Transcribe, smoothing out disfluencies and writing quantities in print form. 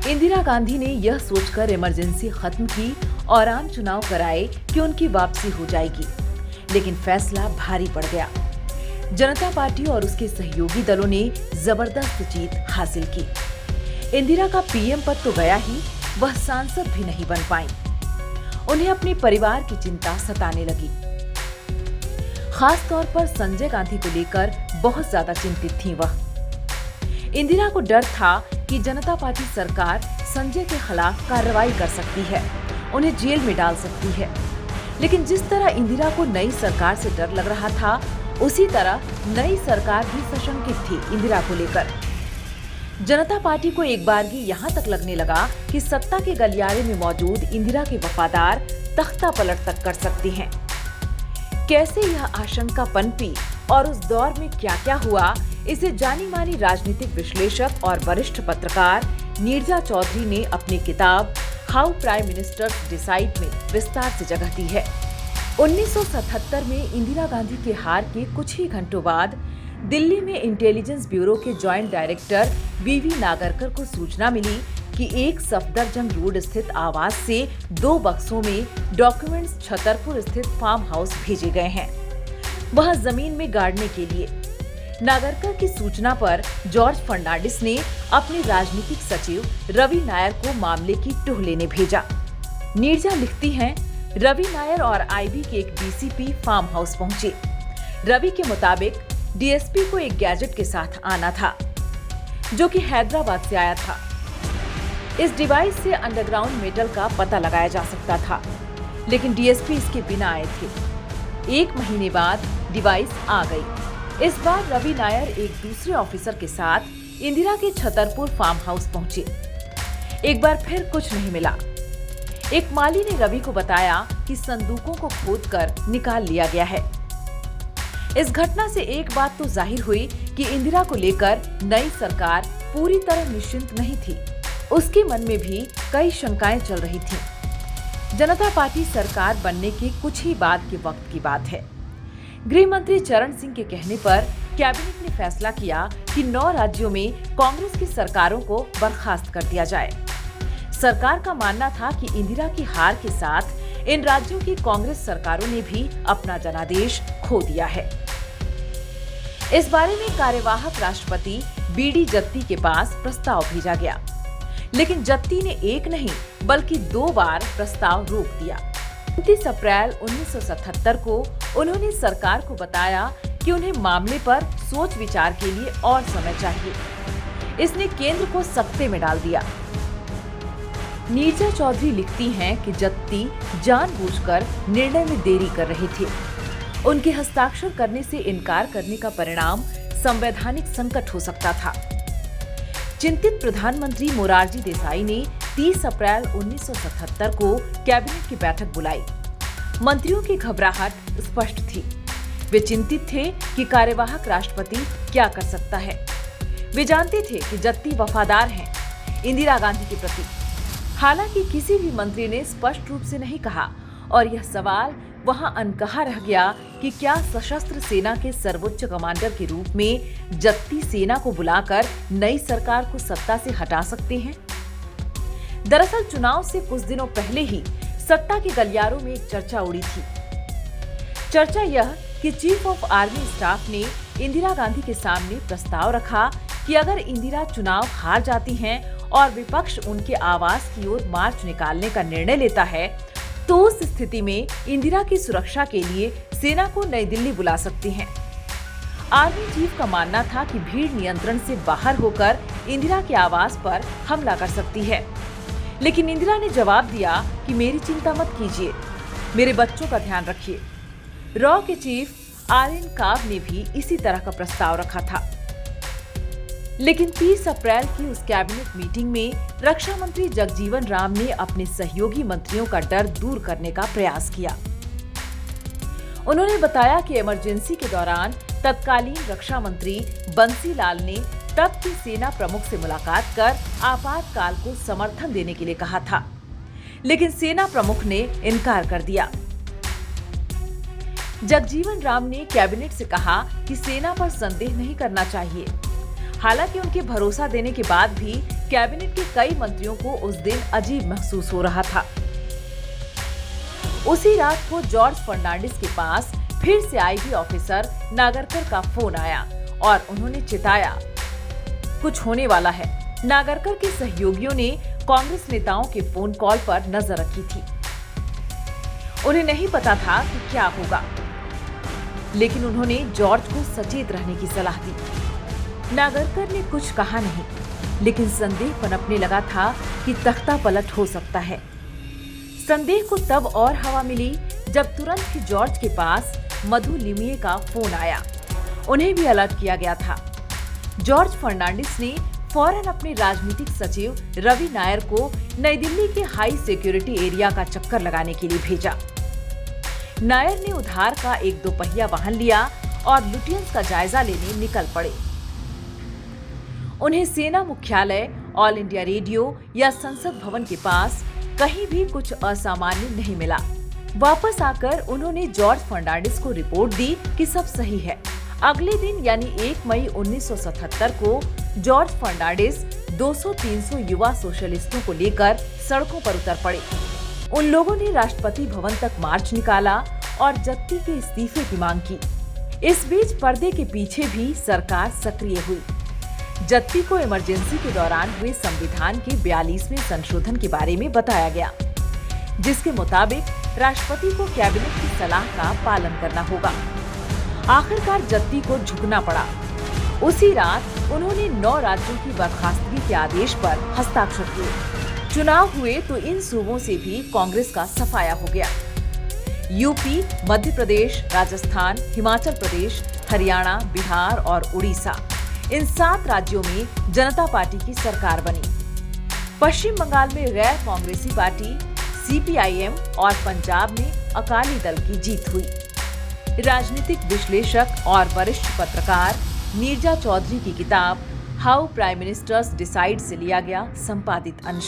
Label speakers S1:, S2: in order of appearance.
S1: इंदिरा गांधी ने यह सोचकर इमरजेंसी खत्म की और आम चुनाव कराए कि उनकी वापसी हो जाएगी, लेकिन फैसला भारी पड़ गया। जनता पार्टी और उसके सहयोगी दलों ने जबरदस्त जीत हासिल की। इंदिरा का पीएम पद तो गया ही, वह सांसद भी नहीं बन पाई। उन्हें अपने परिवार की चिंता सताने लगी। खास तौर पर संजय गांधी को लेकर बहुत ज्यादा चिंतित थी वह। इंदिरा को डर था कि जनता पार्टी सरकार संजय के खिलाफ कार्रवाई कर सकती है, उन्हें जेल में डाल सकती है। लेकिन जिस तरह इंदिरा को नई सरकार से डर लग रहा था, उसी तरह नई सरकार भी सशंकित थी इंदिरा को लेकर। जनता पार्टी को एक बार भी यहाँ तक लगने लगा कि सत्ता के गलियारे में मौजूद इंदिरा के वफादार तख्ता पलट तक कर सकते हैं। कैसे यह आशंका पनपी और उस दौर में क्या क्या हुआ, इसे जानी मानी राजनीतिक विश्लेषक और वरिष्ठ पत्रकार नीरजा चौधरी ने अपनी किताब हाउ प्राइम मिनिस्टर्स डिसाइड में विस्तार से जगह दी है। 1977 में इंदिरा गांधी के हार के कुछ ही घंटों बाद दिल्ली में इंटेलिजेंस ब्यूरो के जॉइंट डायरेक्टर वीवी नागरकर को सूचना मिली कि एक सफदरजंग रोड स्थित आवास से 2 बक्सों में डॉक्यूमेंट्स छतरपुर स्थित फार्म हाउस भेजे गए हैं, वह जमीन में गाड़ने के लिए। नागरकर की सूचना पर जॉर्ज फर्नांडिस ने अपने राजनीतिक सचिव रवि नायर को मामले की टूह लेने भेजा। नीरजा लिखती हैं, रवि नायर और आईबी के एक डीसीपी फार्म हाउस पहुंचे। रवि के मुताबिक डीएसपी को एक गैजेट के साथ आना था, जो कि हैदराबाद से आया था। इस डिवाइस से अंडरग्राउंड मेटल का पता लगाया जा सकता था, लेकिन डीएसपी इसके बिना आए थे। 1 महीने बाद डिवाइस आ गई। इस बार रवि नायर एक दूसरे ऑफिसर के साथ इंदिरा के छतरपुर फार्म हाउस पहुंचे। एक बार फिर कुछ नहीं मिला। एक माली ने रवि को बताया कि संदूकों को खोदकर निकाल लिया गया है। इस घटना से एक बात तो जाहिर हुई कि इंदिरा को लेकर नई सरकार पूरी तरह निश्चिंत नहीं थी। उसके मन में भी कई शंकाएं चल रही थीं। जनता पार्टी सरकार बनने के कुछ ही बाद के वक्त की बात है। गृह मंत्री चरण सिंह के कहने पर कैबिनेट ने फैसला किया कि 9 राज्यों में कांग्रेस की सरकारों को बर्खास्त कर दिया जाए। सरकार का मानना था कि इंदिरा की हार के साथ इन राज्यों की कांग्रेस सरकारों ने भी अपना जनादेश खो दिया है। इस बारे में कार्यवाहक राष्ट्रपति बीडी जत्ती के पास प्रस्ताव भेजा गया, लेकिन जत्ती ने एक नहीं बल्कि 2 बार प्रस्ताव रोक दिया। 29 अप्रैल 1977 को उन्होंने सरकार को बताया कि उन्हें मामले पर सोच विचार के लिए और समय चाहिए। इसने केंद्र को सकते में डाल दिया। नीरजा चौधरी लिखती हैं कि जत्ती जानबूझकर निर्णय में देरी कर रहे थे। उनके हस्ताक्षर करने से इनकार करने का परिणाम संवैधानिक संकट हो सकता था। चिंतित प्रधानमंत्री मोरारजी देसाई ने 30 अप्रैल 1977 को कैबिनेट की बैठक बुलाई। मंत्रियों की घबराहट स्पष्ट थी। वे चिंतित थे कि कार्यवाहक राष्ट्रपति क्या कर सकता है। वे जानते थे कि जत्ती वफादार हैं इंदिरा गांधी के प्रति। हालांकि किसी भी मंत्री ने स्पष्ट रूप से नहीं कहा, और यह सवाल वहां अनकहा रह गया कि क्या सशस्त्र सेना के सर्वोच्च कमांडर के रूप में जत्ती सेना को बुलाकर नई सरकार को सत्ता से हटा सकते हैं। दरअसल चुनाव से कुछ दिनों पहले ही सत्ता के गलियारों में एक चर्चा उड़ी थी। चर्चा यह कि चीफ ऑफ आर्मी स्टाफ ने इंदिरा गांधी के सामने प्रस्ताव रखा कि अगर इंदिरा चुनाव हार जाती हैं और विपक्ष उनके आवास की ओर मार्च निकालने का निर्णय लेता है, तो उस स्थिति में इंदिरा की सुरक्षा के लिए सेना को नई दिल्ली बुला सकते हैं। आर्मी चीफ का मानना था कि भीड़ नियंत्रण से बाहर होकर इंदिरा के आवास पर हमला कर सकती है, लेकिन इंदिरा ने जवाब दिया कि मेरी चिंता मत कीजिए, मेरे बच्चों का ध्यान रखिए। रॉ के चीफ आर.एन. काब ने भी इसी तरह का प्रस्ताव रखा था। लेकिन 30 अप्रैल की उस कैबिनेट मीटिंग में रक्षा मंत्री जगजीवन राम ने अपने सहयोगी मंत्रियों का डर दूर करने का प्रयास किया। उन्होंने बताया कि इमरजेंसी के दौरान तत्कालीन रक्षा मंत्री बंसी लाल ने तब की सेना प्रमुख से मुलाकात कर आपातकाल को समर्थन देने के लिए कहा था, लेकिन सेना प्रमुख ने इनकार कर दिया। जगजीवन राम ने कैबिनेट से कहा कि सेना पर संदेह नहीं करना चाहिए। हालांकि उनके भरोसा देने के बाद भी कैबिनेट के कई मंत्रियों को उस दिन अजीब महसूस हो रहा था। उसी रात को जॉर्ज फर्नांडिस के पास फिर से आईबी ऑफिसर नागरकर का फोन आया और उन्होंने चिताया, कुछ होने वाला है। नागरकर के सहयोगियों ने कांग्रेस नेताओं के फोन कॉल पर नजर रखी थी। उन्हें नहीं पता था कि क्या होगा, लेकिन उन्होंने जॉर्ज को सचेत रहने की सलाह दी। नागरकर ने कुछ कहा नहीं, लेकिन संदेह पनपने लगा था कि तख्ता पलट हो सकता है। संदेह को तब और हवा मिली जब तुरंत ही जॉर्ज के पास मधु लिमिये का फोन आया। उन्हें भी अलर्ट किया गया था। जॉर्ज फर्नांडिस ने फौरन अपने राजनीतिक सचिव रवि नायर को नई दिल्ली के हाई सिक्योरिटी एरिया का चक्कर लगाने के लिए भेजा। नायर ने उधार का एक दोपहिया वाहन लिया और लुटियंस का जायजा लेने निकल पड़े। उन्हें सेना मुख्यालय, ऑल इंडिया रेडियो या संसद भवन के पास कहीं भी कुछ असामान्य नहीं मिला। वापस आकर उन्होंने जॉर्ज फर्नांडिस को रिपोर्ट दी कि सब सही है। अगले दिन यानी 1 मई 1977 को जॉर्ज फर्नांडिस 200-300 युवा सोशलिस्टों को लेकर सड़कों पर उतर पड़े। उन लोगों ने राष्ट्रपति भवन तक मार्च निकाला और जत्ती के इस्तीफे की मांग की। इस बीच पर्दे के पीछे भी सरकार सक्रिय हुई। जत्ती को इमरजेंसी के दौरान हुए संविधान के 42वें संशोधन के बारे में बताया गया, जिसके मुताबिक राष्ट्रपति को कैबिनेट की सलाह का पालन करना होगा। आखिरकार जत्ती को झुकना पड़ा। उसी रात उन्होंने 9 राज्यों की बर्खास्तगी के आदेश पर हस्ताक्षर किए। चुनाव हुए तो इन सूबों से भी कांग्रेस का सफाया हो गया। यूपी, मध्य प्रदेश, राजस्थान, हिमाचल प्रदेश, हरियाणा, बिहार और उड़ीसा, इन 7 राज्यों में जनता पार्टी की सरकार बनी। पश्चिम बंगाल में गैर कांग्रेसी पार्टी सीपीआईएम और पंजाब में अकाली दल की जीत हुई। राजनीतिक विश्लेषक और वरिष्ठ पत्रकार नीरजा चौधरी की किताब हाउ प्राइम मिनिस्टर्स डिसाइड से लिया गया संपादित अंश।